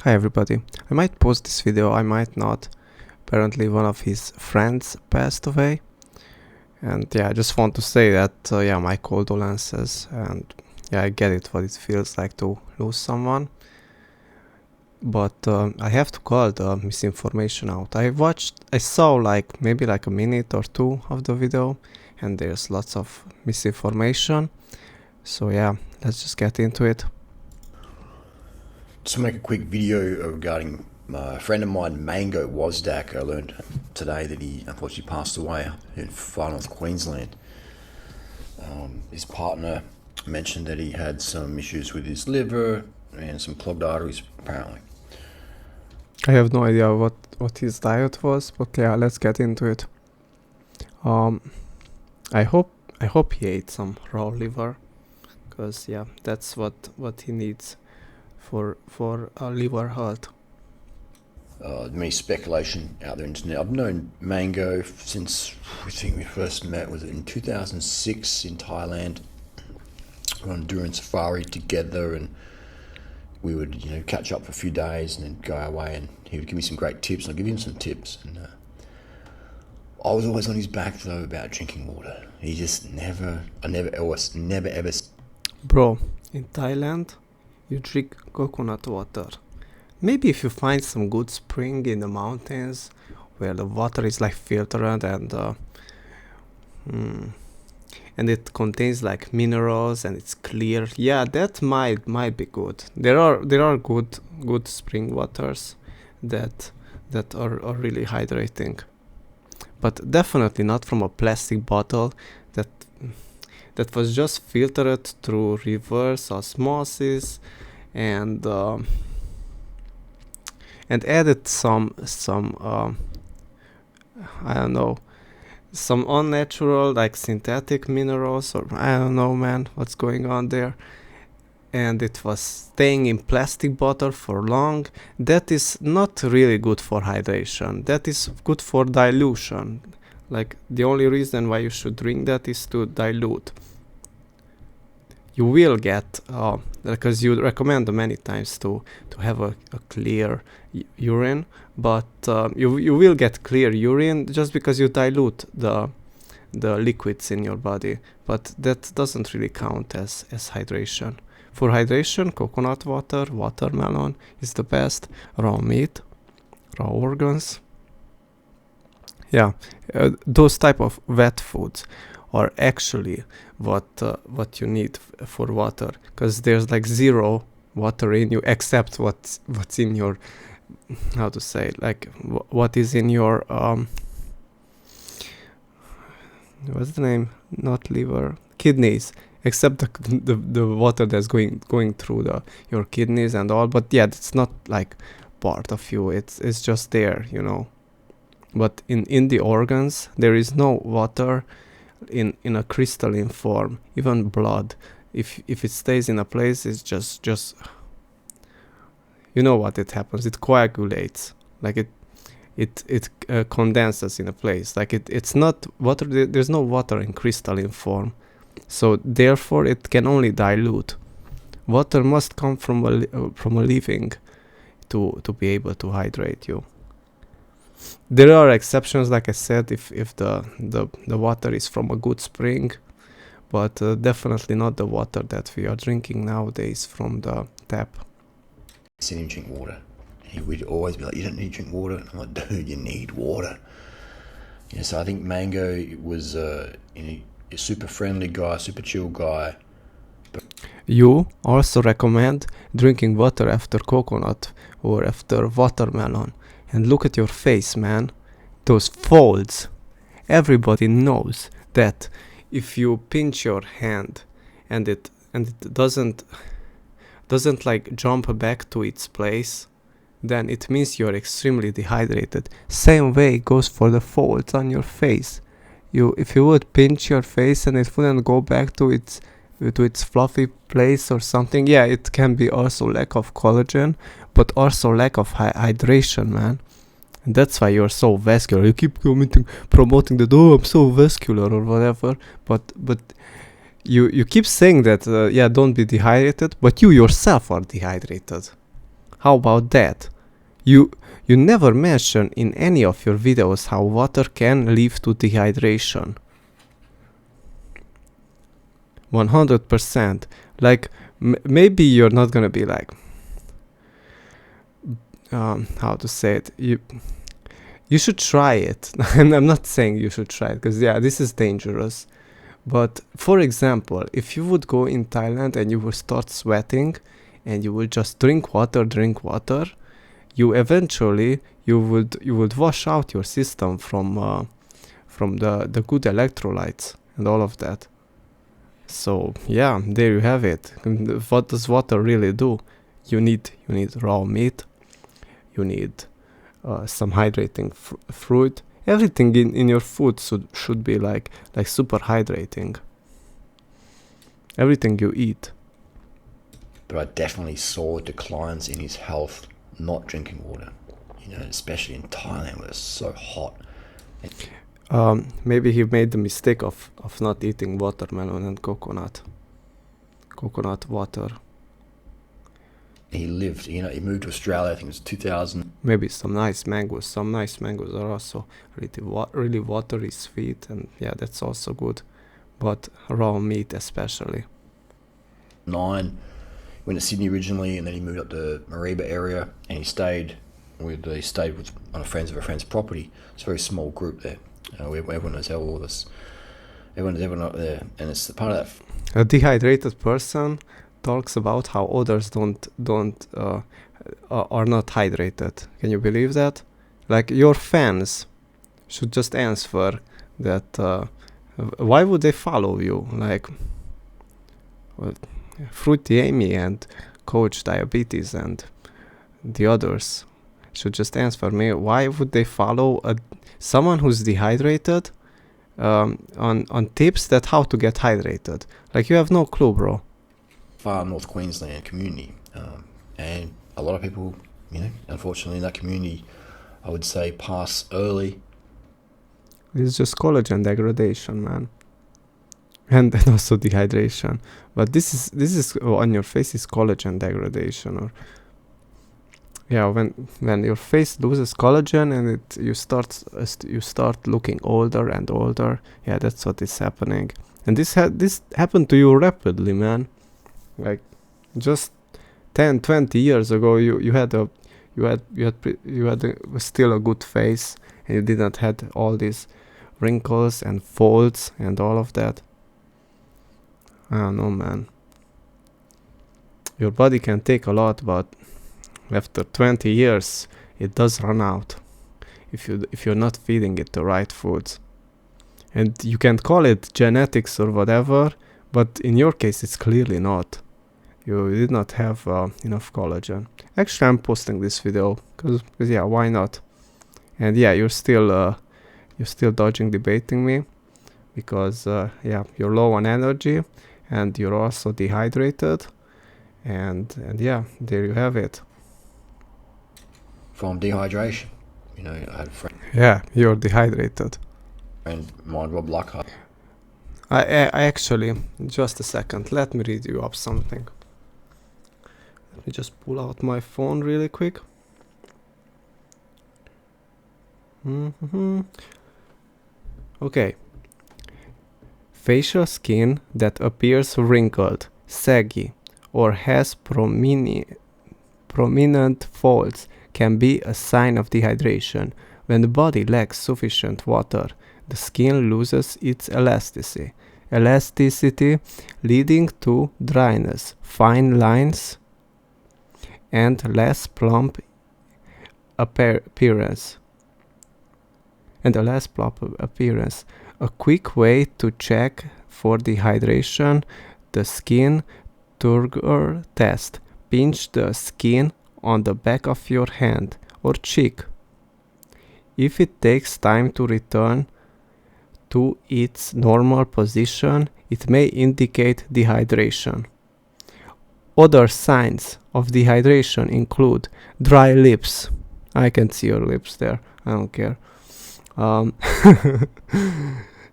Hi everybody. I might post this video, I might not. Apparently one of his friends passed away. And yeah, I just want to say that, my condolences. And yeah, I get it, what it feels like to lose someone. But I have to call the misinformation out. I saw maybe a minute or two of the video. And there's lots of misinformation. So yeah, let's just get into it. Just make a quick video regarding a friend of mine, Mango Wozdak. I learned today that he unfortunately passed away in far north Queensland. His partner mentioned that he had some issues with his liver and some clogged arteries, apparently. I have no idea what his diet was, but yeah, let's get into it. I hope he ate some raw liver, because yeah, that's what he needs for liver health. Many speculation out there on the internet. I've known Mango since I think we first met was in 2006 in Thailand. We were on endurance safari together, and we would catch up for a few days and then go away, and he would give me some great tips, and I'd give him some tips. And I was always on his back though about drinking water. He just never ever. Bro, in Thailand, you drink coconut water. Maybe if you find some good spring in the mountains where the water is filtered and it contains minerals and it's clear, yeah, that might be good. There are good spring waters that are really hydrating, but definitely not from a plastic bottle that was just filtered through reverse osmosis and added some I don't know, some unnatural synthetic minerals, or I don't know, man, what's going on there. And it was staying in plastic bottle for long. That is not really good for hydration. That is good for dilution. The only reason why you should drink that is to dilute. You will get, because you recommend many times to have a clear urine, but you will get clear urine just because you dilute the liquids in your body, but that doesn't really count as hydration. For hydration, coconut water, watermelon is the best, raw meat, raw organs. Yeah, those type of wet foods are actually what you need for water, because there's zero water in you except what's in your, how to say, what is in your what's the name, not liver, kidneys, except the water that's going through your kidneys and all. But yeah, it's not part of you, it's just there, but in the organs there is no water in a crystalline form. Even blood, if it stays in a place, it's just what it happens, it coagulates, it condenses in a place, it's not water. There's no water in crystalline form, so therefore it can only dilute. Water must come from a living to be able to hydrate you. There are exceptions, like I said, if the water is from a good spring, but definitely not the water that we are drinking nowadays from the tap. Seen him drink water. He would always be like, "You don't need to drink water." I'm like, "Dude, you need water." So I think Mango was a super friendly guy, super chill guy. You also recommend drinking water after coconut or after watermelon. And look at your face, man. Those folds. Everybody knows that if you pinch your hand and it doesn't jump back to its place, then it means you're extremely dehydrated. Same way goes for the folds on your face. If you would pinch your face and it wouldn't go back to its fluffy place or something, yeah, it can be also lack of collagen, but also lack of hydration, man. And that's why you're so vascular. You keep promoting that, oh, I'm so vascular or whatever, but you keep saying that, don't be dehydrated, but you yourself are dehydrated. How about that? You you never mention in any of your videos how water can lead to dehydration. 100%. Like, maybe you're not gonna be like, how to say it? You should try it. And I'm not saying you should try it, because yeah, this is dangerous. But for example, if you would go in Thailand and you would start sweating, and you would just drink water, you eventually you would wash out your system from the good electrolytes and all of that. So yeah, there you have it. What does water really do? You need raw meat. You need some hydrating fruit. Everything in your food should be like super hydrating. Everything you eat. But I definitely saw declines in his health not drinking water. You know, especially in Thailand where it's so hot. Maybe he made the mistake of not eating watermelon and coconut water. He lived, you know, he moved to Australia, I think it was 2000. Maybe some nice mangoes. Some nice mangoes are also really watery, sweet, and yeah, that's also good. But raw meat especially. 9, went to Sydney originally, and then he moved up to Marrow area, and he stayed with on a friend's property. It's a very small group there. Everyone knows how all this. Everyone up there, and it's part of that. A dehydrated person talks about how others are not hydrated. Can you believe that? Like, your fans should just answer that. Why would they follow you? Like, Fruity Amy and Coach Diabetes and the others should just answer me. Why would they follow someone who's dehydrated on tips that how to get hydrated? Like, you have no clue, bro. Far North Queensland community, and a lot of people, you know, unfortunately in that community, I would say pass early. It's just collagen degradation, man, and also dehydration. But this is on your face is collagen degradation, or yeah, when your face loses collagen and you start looking older and older. Yeah, that's what is happening, and this happened to you rapidly, man. Like, just 10-20 years ago, you had still a good face, and you didn't had all these wrinkles and folds and all of that. I don't know, man. Your body can take a lot, but after 20 years, it does run out if you're not feeding it the right foods. And you can call it genetics or whatever, but in your case, it's clearly not. You did not have enough collagen. Actually, I'm posting this video because yeah, why not? And yeah, you're still dodging debating me because yeah, you're low on energy and you're also dehydrated, and yeah, there you have it. From dehydration, you know, I had a friend. Yeah, you're dehydrated. And mine, Rob Lockhart. I actually, just a second, let me read you up something. Let me just pull out my phone really quick. Okay. Facial skin that appears wrinkled, saggy, or has prominent folds can be a sign of dehydration. When the body lacks sufficient water, the skin loses its elasticity, leading to dryness, fine lines, and less plump appearance. A quick way to check for dehydration: the skin turgor test. Pinch the skin on the back of your hand or cheek. If it takes time to return to its normal position, it may indicate dehydration. Other signs of dehydration include dry lips. I can see your lips there. I don't care.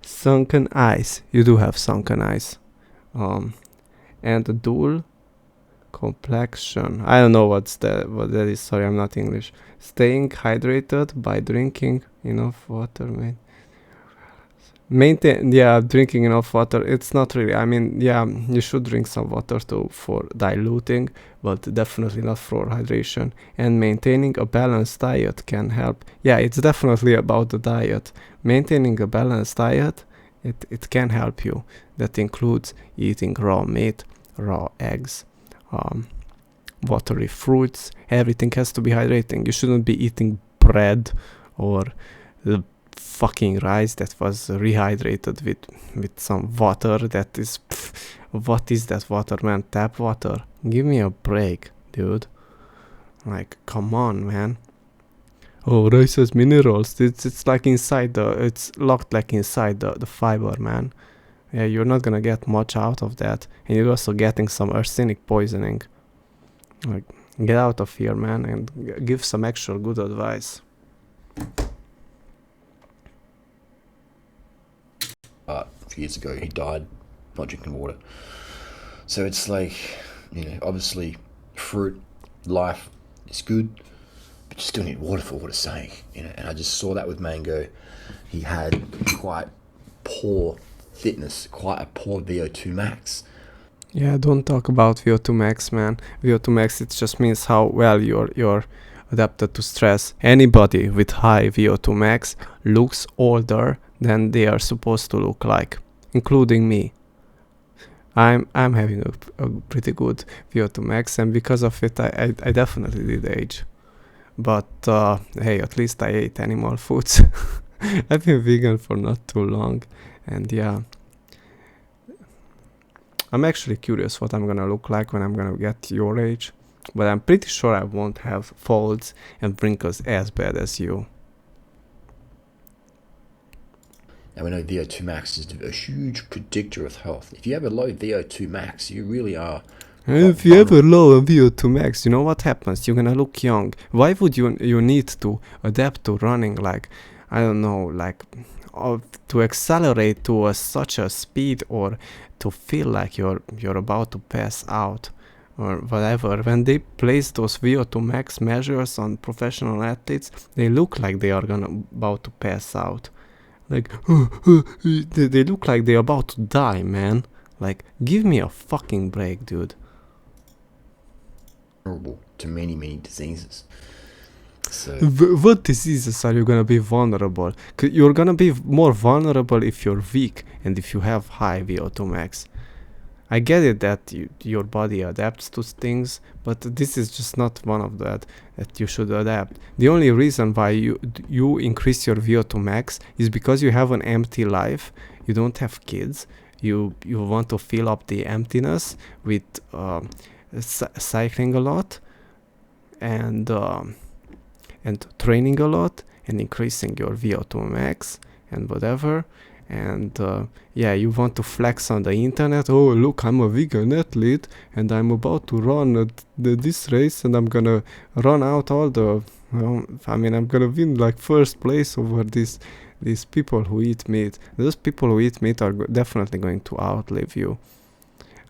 Sunken eyes. You do have sunken eyes. And dull, Complexion. I don't know what that is. Sorry, I'm not English. Staying hydrated by drinking enough water, mate. Maintain, yeah, drinking enough water. It's not really. I mean, yeah, you should drink some water too for diluting, but definitely not for hydration. And maintaining a balanced diet can help. Yeah, it's definitely about the diet. Maintaining a balanced diet, it can help you. That includes eating raw meat, raw eggs, um, watery fruits. Everything has to be hydrating. You shouldn't be eating bread or the fucking rice that was rehydrated with some water that is what is that water, man? Tap water? Give me a break, dude. Like, come on, man. Oh, rice has minerals. It's like inside it's locked like inside the fiber, man. Yeah, you're not gonna get much out of that, and you're also getting some arsenic poisoning. Like, get out of here, man, and give some actual good advice. A few years ago, he died not drinking water. So it's like, obviously, fruit, life is good, but you still need water for what it's saying. And I just saw that with Mango. He had quite poor fitness, quite a poor VO2 max. Yeah, don't talk about VO2 max, man. VO2 max, it just means how well you're adapted to stress. Anybody with high VO2 max looks older than they are supposed to look like, including me. I'm having a pretty good VO2 max, and because of it, I definitely did age. But hey, at least I ate animal foods. I've been vegan for not too long, and yeah, I'm actually curious what I'm gonna look like when I'm gonna get your age. But I'm pretty sure I won't have folds and wrinkles as bad as you. And we know VO2 max is a huge predictor of health. If you have a low VO2 max, you really are. If you have a low VO2 max, you know what happens? You're gonna look young. Why would you need to adapt to running like, I don't know, like to accelerate to such a speed, or to feel like you're about to pass out or whatever? When they place those VO2 max measures on professional athletes, they look like they are about to pass out. Like, they look like they're about to die, man. Like, give me a fucking break, dude. Vulnerable to many, many diseases. So, what diseases are you gonna be vulnerable? You're gonna be more vulnerable if you're weak and if you have high VO2 max. I get it that your body adapts to things, but this is just not one of that you should adapt. The only reason why you increase your VO2 max is because you have an empty life. You don't have kids. You want to fill up the emptiness with cycling a lot and training a lot and increasing your VO2 max and whatever. And yeah, you want to flex on the internet. Oh, look, I'm a vegan athlete and I'm about to run this race, and I'm gonna run out all the I'm gonna win like first place over these people who eat meat. Those people who eat meat are definitely going to outlive you.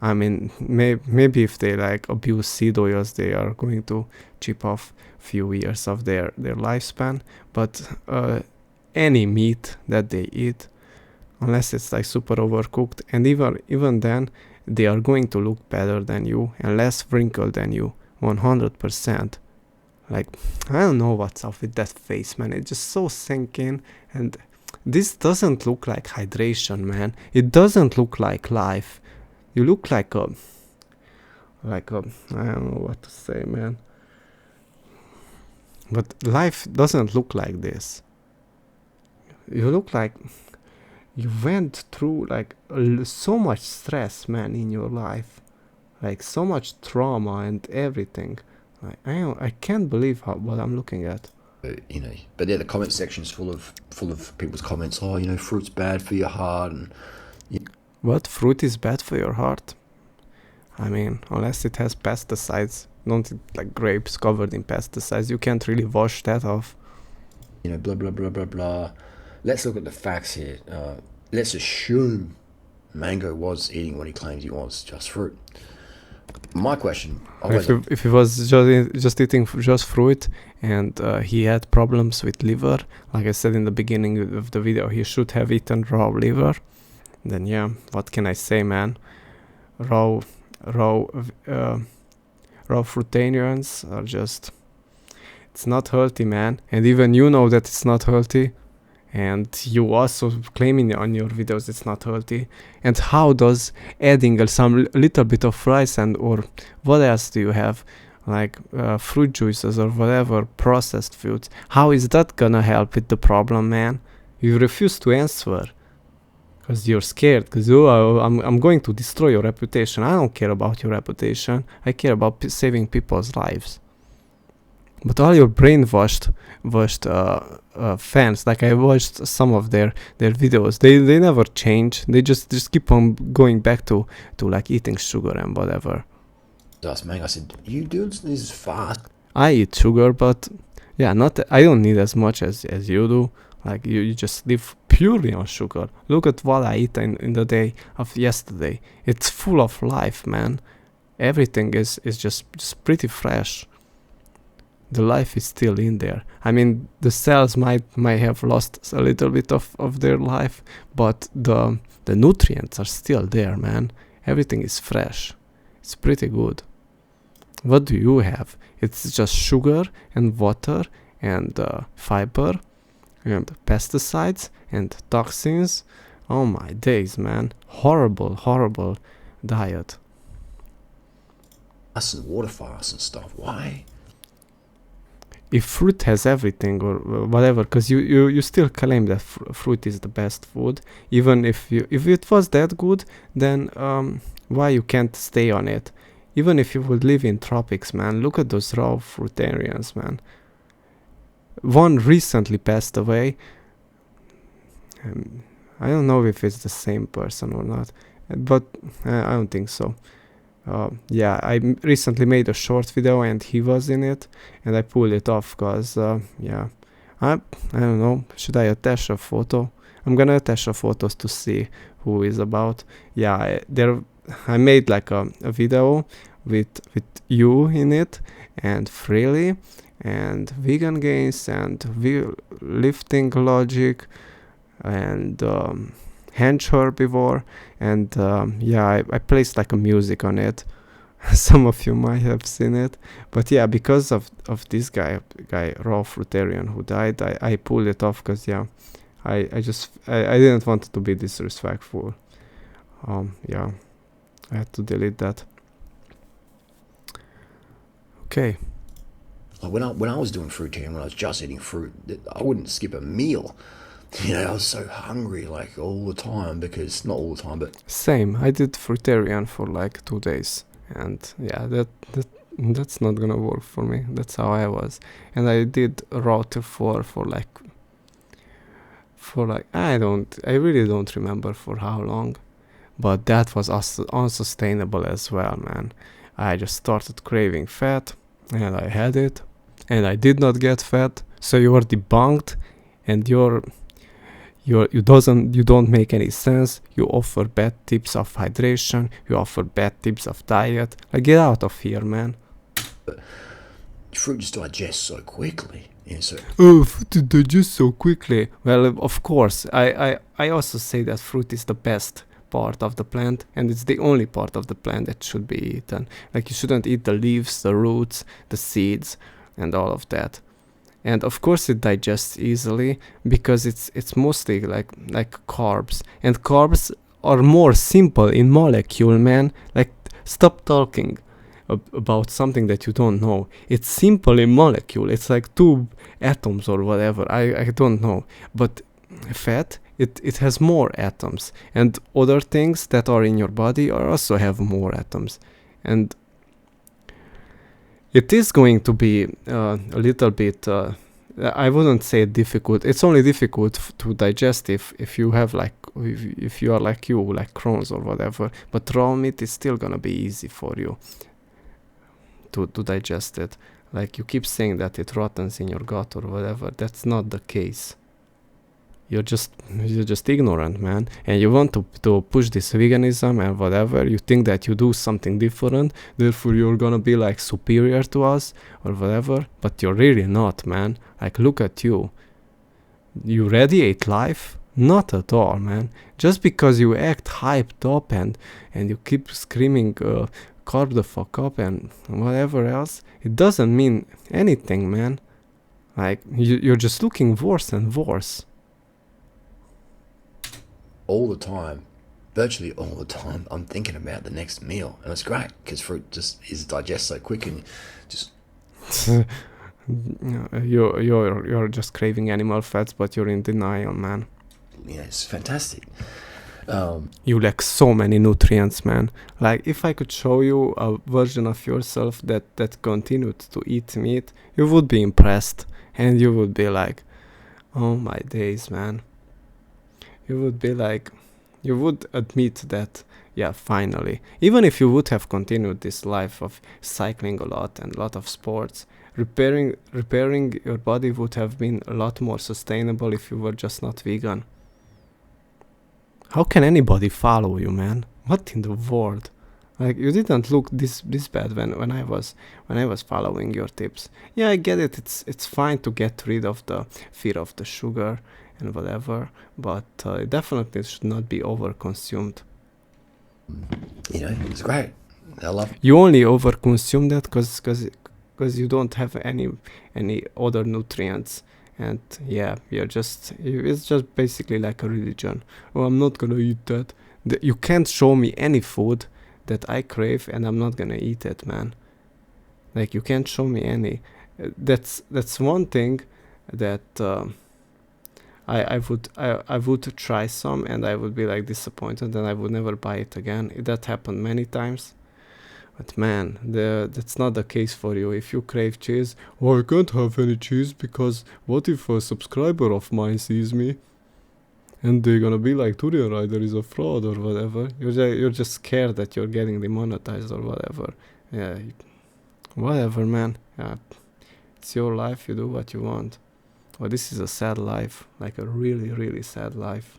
I mean, maybe if they like abuse seed oils, they are going to chip off few years of their lifespan. But any meat that they eat, unless it's like super overcooked, and even then, they are going to look better than you and less wrinkled than you, 100%. Like, I don't know what's up with that face, man. It's just so sinking, and this doesn't look like hydration, man. It doesn't look like life. You look like a I don't know what to say, man. But life doesn't look like this. You look like you went through like so much stress, man, in your life, like so much trauma and everything. Like, I can't believe what I'm looking at. but yeah, the comment section is full of people's comments. Oh, fruit's bad for your heart, and What? Fruit is bad for your heart? I mean, unless it has pesticides. Don't eat like grapes covered in pesticides. You can't really wash that off. blah blah blah blah blah. Let's look at the facts here. Let's assume Mango was eating what he claims he was, just fruit. My question, I was If he was just eating just fruit and he had problems with liver, like I said in the beginning of the video, he should have eaten raw liver. Then yeah, what can I say, man? Raw, raw, uh, raw fruitarians are just, it's not healthy, man. And even you know that it's not healthy. And you also claiming on your videos it's not healthy. And how does adding some little bit of rice and or what else do you have, like fruit juices or whatever processed foods, how is that gonna help with the problem, man? You refuse to answer because you're scared, because I'm going to destroy your reputation. I don't care about your reputation, I care about saving people's lives. But all your brainwashed fans, like I watched some of their videos, they never change. They just keep on going back to like eating sugar and whatever. asked Meg, I said, you doing this fast? I eat sugar, but yeah, I don't need as much as you do. Like you just live purely on sugar. Look at what I eat in the day of yesterday. It's full of life, man. Everything is just pretty fresh. The life is still in there. I mean, the cells might have lost a little bit of their life, but the nutrients are still there, man. Everything is fresh. It's pretty good. What do you have? It's just sugar and water and fiber and pesticides and toxins. Oh my days, man. Horrible diet. Us and water fast and stuff. Why? If fruit has everything or whatever, because you still claim that fruit is the best food, even if it was that good, then why you can't stay on it? Even if you would live in tropics, man, look at those raw fruitarians, man. One recently passed away. I don't know if it's the same person or not, but I don't think so. Yeah, I recently made a short video and he was in it, and I pulled it off because yeah, I don't know, should I attach a photo? I'm gonna attach a photos to see who is about. Yeah, I made like a video with you in it, and Freely, and Vegan Gains, and Lifting Logic, and Hench Herbivore, and yeah, I placed like a music on it. Some of you might have seen it, but yeah, because of this guy Raw Fruitarian who died, I pulled it off because yeah, I didn't want it to be disrespectful. Yeah, I had to delete that. Okay. Like when I was doing fruitarian, when I was just eating fruit, I wouldn't skip a meal. You know, I was so hungry like all the time, because not all the time, but Same. I did fruitarian for like 2 days, and yeah, that's not gonna work for me. That's how I was, and I did raw till 4 for like I really don't remember for how long, but that was unsustainable as well, man. I just started craving fat, and I had it, and I did not get fat. So you are debunked, and you don't make any sense. You offer bad tips of hydration, you offer bad tips of diet. Like, get out of here, man. fruit just digests so quickly. Yeah, so Oh, fruit digests so quickly. Well, of course, I also say that fruit is the best part of the plant, and it's the only part of the plant that should be eaten. Like, you shouldn't eat the leaves, the roots, the seeds, and all of that. And of course it digests easily because it's mostly like carbs, and carbs are more simple in molecule, man. Like, stop talking about something that you don't know. It's simple in molecule. It's like 2 atoms or whatever. I don't know, but fat, it has more atoms, and other things that are in your body are also have more atoms, and it is going to be a little bit, I wouldn't say difficult. It's only difficult to digest if you have like, if you are like Crohn's or whatever. But raw meat is still gonna be easy for you to digest it. Like, you keep saying that it rottens in your gut or whatever. That's not the case. you're just ignorant, man, and you want to push this veganism and whatever. You think that you do something different, therefore you're gonna be like superior to us or whatever, but you're really not, man. Like, look at you. You radiate life? Not at all, man. Just because you act hyped up and you keep screaming carb the fuck up and whatever else, it doesn't mean anything, man. Like, you're just looking worse and worse. All the time, virtually all the time, I'm thinking about the next meal, and it's great because fruit just is digest so quick, and just You're just craving animal fats, but you're in denial, man. it's fantastic. You lack so many nutrients, man. Like, if I could show you a version of yourself that continued to eat meat, you would be impressed, and you would be like, oh my days, man. You would be like, you would admit that, yeah, finally, even if you would have continued this life of cycling a lot and a lot of sports, repairing your body would have been a lot more sustainable if you were just not vegan. How can anybody follow you, man? What in the world? Like, you didn't look this bad when I was following your tips. Yeah, I get it. It's fine to get rid of the fear of the sugar and whatever, but it definitely should not be overconsumed. It's great. I love it. You only overconsume that because you don't have any other nutrients, and yeah, it's just basically like a religion. Oh, I'm not gonna eat that. You can't show me any food that I crave and I'm not gonna eat it, man. Like, you can't show me any. That's one thing that I would try some and I would be like disappointed and I would never buy it again. That happened many times. But man, that's not the case for you. If you crave cheese, oh, I can't have any cheese because what if a subscriber of mine sees me and they're gonna be like, Turian Rider is a fraud or whatever. You're just scared that you're getting demonetized or whatever. Yeah, whatever, man. Yeah, it's your life. You do what you want. Well, this is a sad life, like a really, really sad life.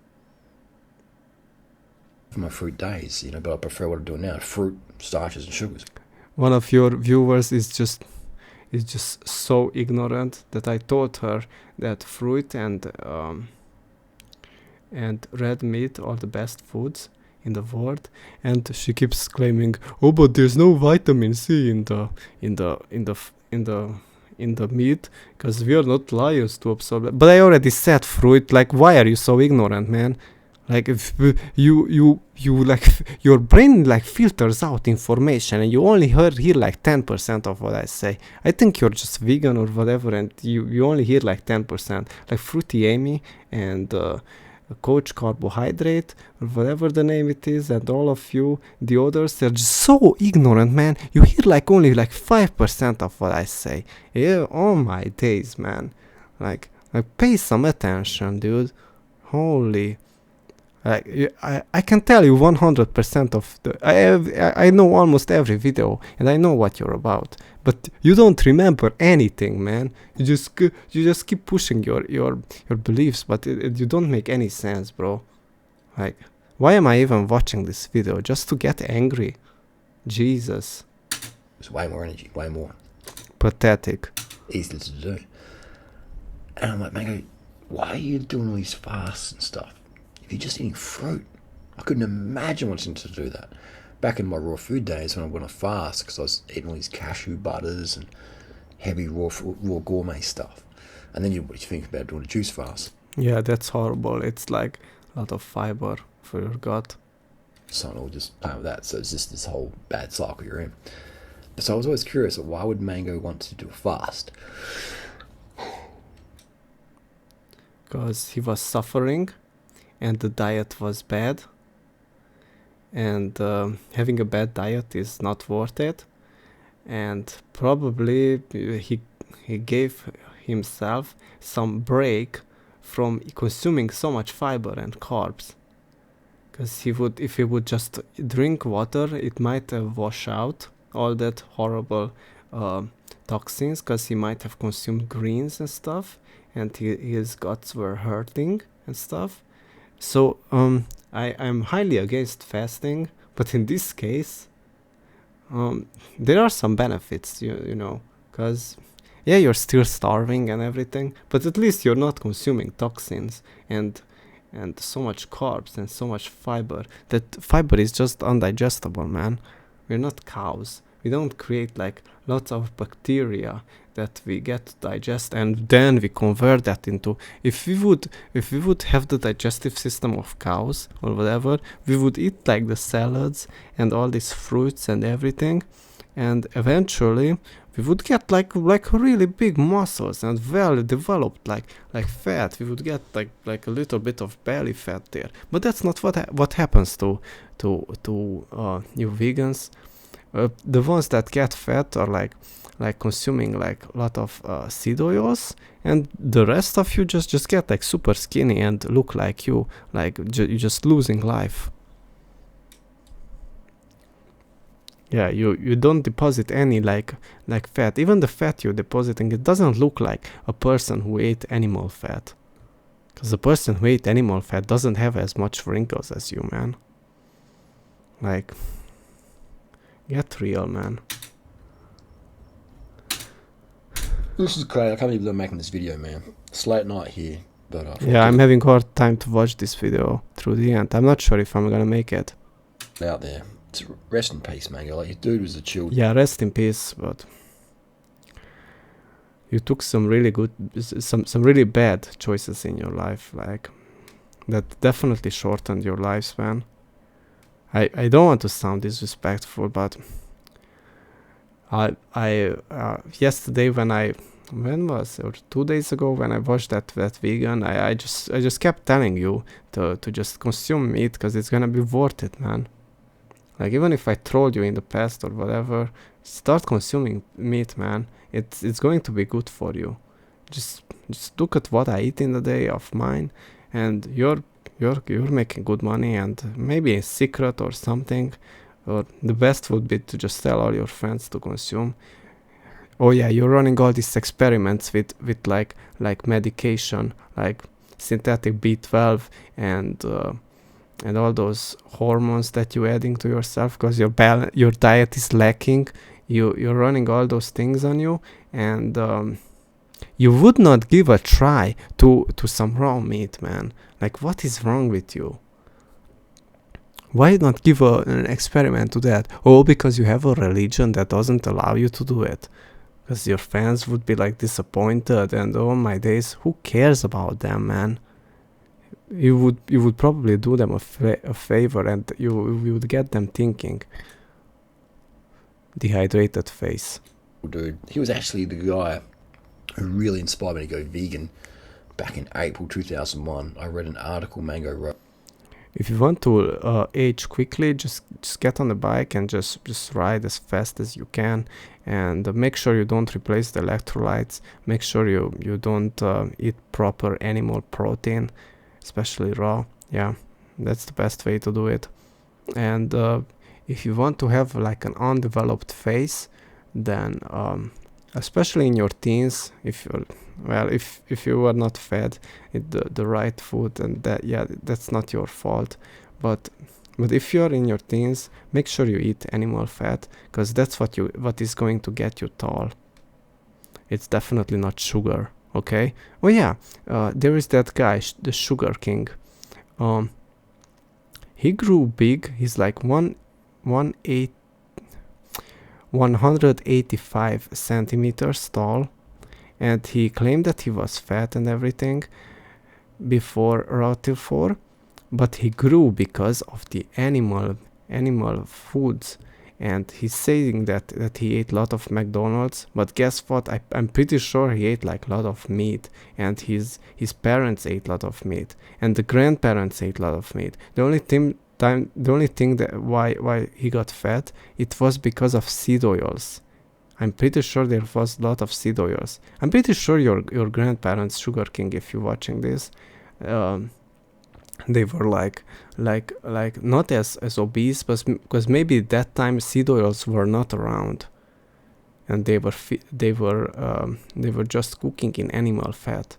For my fruit days, but I prefer what I'm doing now: fruit, starches, and sugars. One of your viewers is just so ignorant that I told her that fruit and red meat are the best foods in the world, and she keeps claiming, "Oh, but there's no vitamin C in the meat because we are not liars to absorb it." But I already said fruit. Like, why are you so ignorant, man? Like, if you like your brain like filters out information and you only hear like 10% of what I say. I think you're just vegan or whatever, and you only hear like 10%. Like Fruity Amy and Coach Carbohydrate or whatever the name it is, and all of you, the others, they're just so ignorant, man. You hear like only like 5% of what I say. Yeah, oh my days, man. Like pay some attention, dude. Holy. Like, I can tell you 100% of I know almost every video and I know what you're about, but you don't remember anything, man. You just keep pushing your beliefs, but you don't make any sense, bro. Like, why am I even watching this video? Just to get angry? Jesus. It's way more energy, way more. Pathetic. Easy to do. And I'm like, Mango, why are you doing all these fasts and stuff? If you're just eating fruit, I couldn't imagine wanting to do that. Back in my raw food days when I went on fast, because I was eating all these cashew butters and heavy raw gourmet stuff. And then you think about doing a juice fast. Yeah, that's horrible. It's like a lot of fiber for your gut. So I'll just play with that. So it's just this whole bad cycle you're in. So I was always curious, why would Mango want to do a fast? Because he was suffering and the diet was bad, and having a bad diet is not worth it, and probably he gave himself some break from consuming so much fiber and carbs, because if he would just drink water, it might wash out all that horrible toxins, because he might have consumed greens and stuff, and his guts were hurting and stuff. So I'm highly against fasting, but in this case, there are some benefits, you know, because yeah, you're still starving and everything, but at least you're not consuming toxins and so much carbs and so much fiber. That fiber is just undigestible, man. We're not cows. We don't create like lots of bacteria that we get to digest, and then we convert that into. If we would have the digestive system of cows or whatever, we would eat like the salads and all these fruits and everything, and eventually we would get like really big muscles and well developed like fat. We would get like a little bit of belly fat there. But that's not what happens to you vegans. The ones that get fat are like consuming like a lot of seed oils, and the rest of you just get like super skinny and look like you you're just losing life. Yeah, you don't deposit any like fat. Even the fat you're depositing, it doesn't look like a person who ate animal fat, because the person who ate animal fat doesn't have as much wrinkles as you, man. Like, get real, man. This is crazy. I can't believe they're making this video, man. It's late night here, but Yeah, I'm having hard time to watch this video through the end. I'm not sure if I'm gonna make it. out there. It's rest in peace, man. Like, your dude was a chill. Yeah, rest in peace, but you took some really good, some really bad choices in your life, like, that definitely shortened your lifespan. I don't want to sound disrespectful, but I yesterday when was it, or 2 days ago when I watched that vegan, I just kept telling you to just consume meat, because it's gonna be worth it, man. Like, even if I trolled you in the past or whatever, start consuming meat, man. It's going to be good for you. Just look at what I eat in the day of mine, and you're making good money, and maybe a secret or something. Or the best would be to just tell all your friends to consume. Oh yeah, you're running all these experiments with like medication, like synthetic B12 and all those hormones that you're adding to yourself, because your diet is lacking. You're running all those things on you, and you would not give a try to some raw meat, man. Like, what is wrong with you? Why not give an experiment to that? Oh, because you have a religion that doesn't allow you to do it. Because your fans would be like disappointed, and oh my days, who cares about them, man? You would probably do them a favor, and you would get them thinking. Dehydrated face. Dude, he was actually the guy who really inspired me to go vegan back in April 2001. I read an article, Mango. If you want to age quickly, just get on the bike and just ride as fast as you can, and make sure you don't replace the electrolytes. Make sure you don't eat proper animal protein, especially raw. Yeah, that's the best way to do it. And if you want to have like an undeveloped face, then especially in your teens, if you are not fed the right food, and that's not your fault, but if you're in your teens, make sure you eat animal fat, because that's what is going to get you tall. It's definitely not sugar. Okay. Oh yeah, there is that guy, the Sugar King. He grew big. He's like 185 centimeters tall, and he claimed that he was fat and everything before Raw Till 4, but he grew because of the animal foods. And he's saying that he ate a lot of McDonald's, but guess what? I'm pretty sure he ate like a lot of meat, and his parents ate a lot of meat, and the grandparents ate a lot of meat. The only thing that why he got fat, it was because of seed oils. I'm pretty sure there was a lot of seed oils. I'm pretty sure your grandparents, Sugar King, if you're watching this, they were like not as obese, but because maybe that time seed oils were not around, and they were just cooking in animal fat,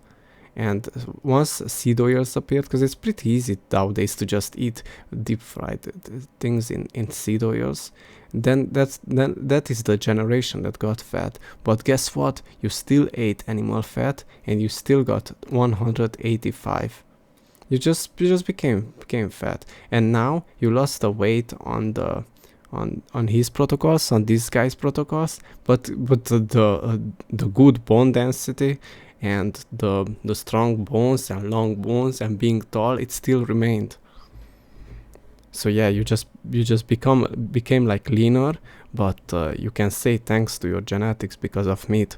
And once seed oils appeared, because it's pretty easy nowadays to just eat deep fried things in seed oils, then that is the generation that got fat. But guess what? You still ate animal fat and you still got 185. You just became fat, and now you lost the weight on his protocols, on this guy's protocols, but the good bone density and the strong bones and long bones and being tall, it still remained. So yeah, you just became like leaner, but you can say thanks to your genetics because of meat.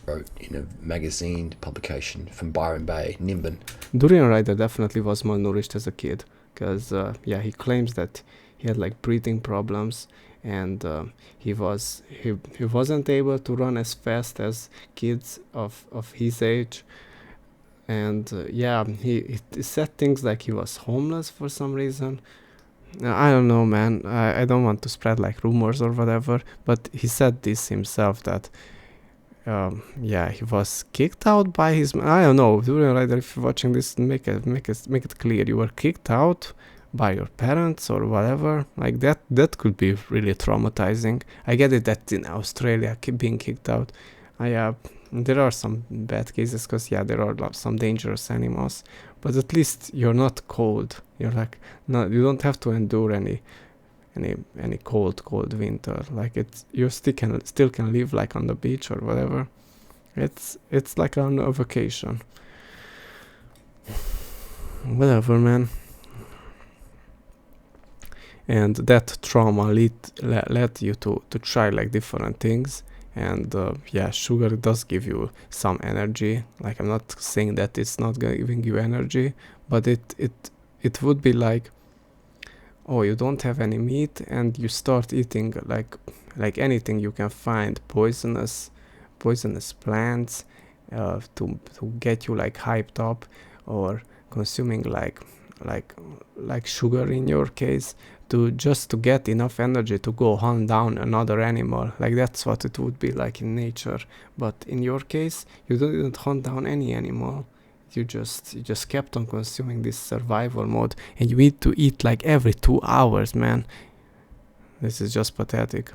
Wrote in a magazine publication from Byron Bay, Nimbin. Durian Rider definitely was malnourished as a kid, because yeah, he claims that he had like breathing problems, and he wasn't able to run as fast as kids of his age, and yeah, he said things like he was homeless for some reason. I don't know, man. I don't want to spread like rumors or whatever, but he said this himself, that yeah, he was kicked out by his. I don't know, Durian Rider, if you're watching this, make it clear. You were kicked out by your parents or whatever. Like that could be really traumatizing. I get it that in Australia, being kicked out, there are some bad cases, because yeah, there are some dangerous animals, but at least you're not cold. You're like, no, you don't have to endure any cold winter. Like you still can live like on the beach or whatever. It's like on a vacation. Whatever, man. And that trauma led you to try like different things. And yeah, sugar does give you some energy. Like, I'm not saying that it's not giving you energy, but it would be like, oh, you don't have any meat and you start eating like anything you can find, poisonous plants, to get you like hyped up, or consuming like sugar in your case, to get enough energy to go hunt down another animal. Like, that's what it would be like in nature. But in your case, you didn't hunt down any animal. You just kept on consuming this survival mode, and you need to eat like every 2 hours, man. This is just pathetic.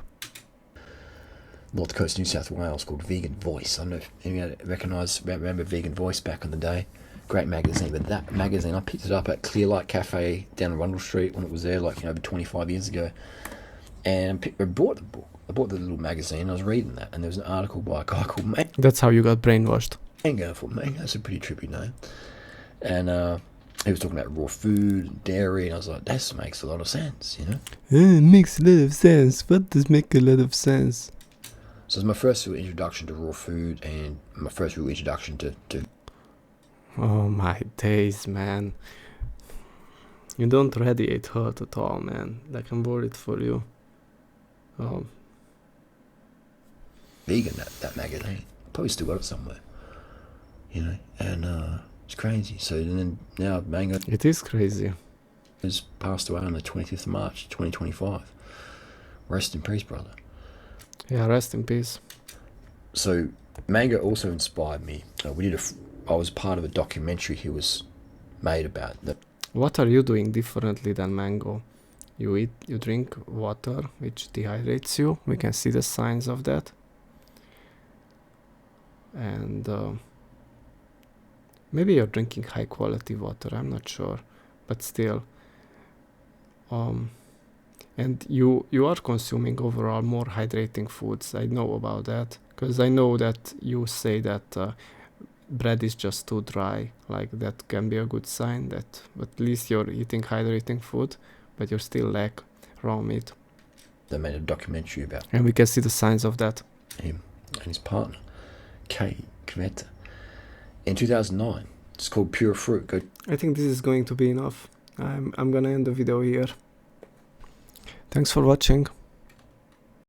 North Coast, New South Wales, called Vegan Voice. I don't know if anyone remember Vegan Voice back in the day. Great magazine, but that magazine, I picked it up at Clearlight Cafe down Rundle Street when it was there, like, over 25 years ago, and I bought the book. I bought the little magazine. I was reading that, and there was an article by a guy called Mango. That's how you got brainwashed. Mango, I thought, Mango, that's a pretty trippy name. And he was talking about raw food and dairy, and I was like, that makes a lot of sense, you know? It makes a lot of sense. What does make a lot of sense? So it's my first real introduction to raw food, and my first real introduction to Oh my days, man. You don't radiate hurt at all, man. Like, I'm worried for you. vegan, that magazine. Probably still got it somewhere, you know, and it's crazy. So then now Mango It is crazy. has passed away on the 25th of March 2025. Rest in peace, brother. Yeah, rest in peace. So Mango also inspired me. I was part of a documentary he was made about that. What are you doing differently than Mango? You drink water, which dehydrates you. We can see the signs of that. And maybe you're drinking high quality water, I'm not sure, but still. And you are consuming overall more hydrating foods. I know about that, because I know that you say that bread is just too dry. Like, that can be a good sign that at least you're eating hydrating food, but you still lack raw meat. They made a documentary about And we can see the signs of that. him and his partner, Kay Kveta, in 2009. It's called Pure Fruit. Go. I think this is going to be enough. I'm gonna end the video here. Thanks for watching.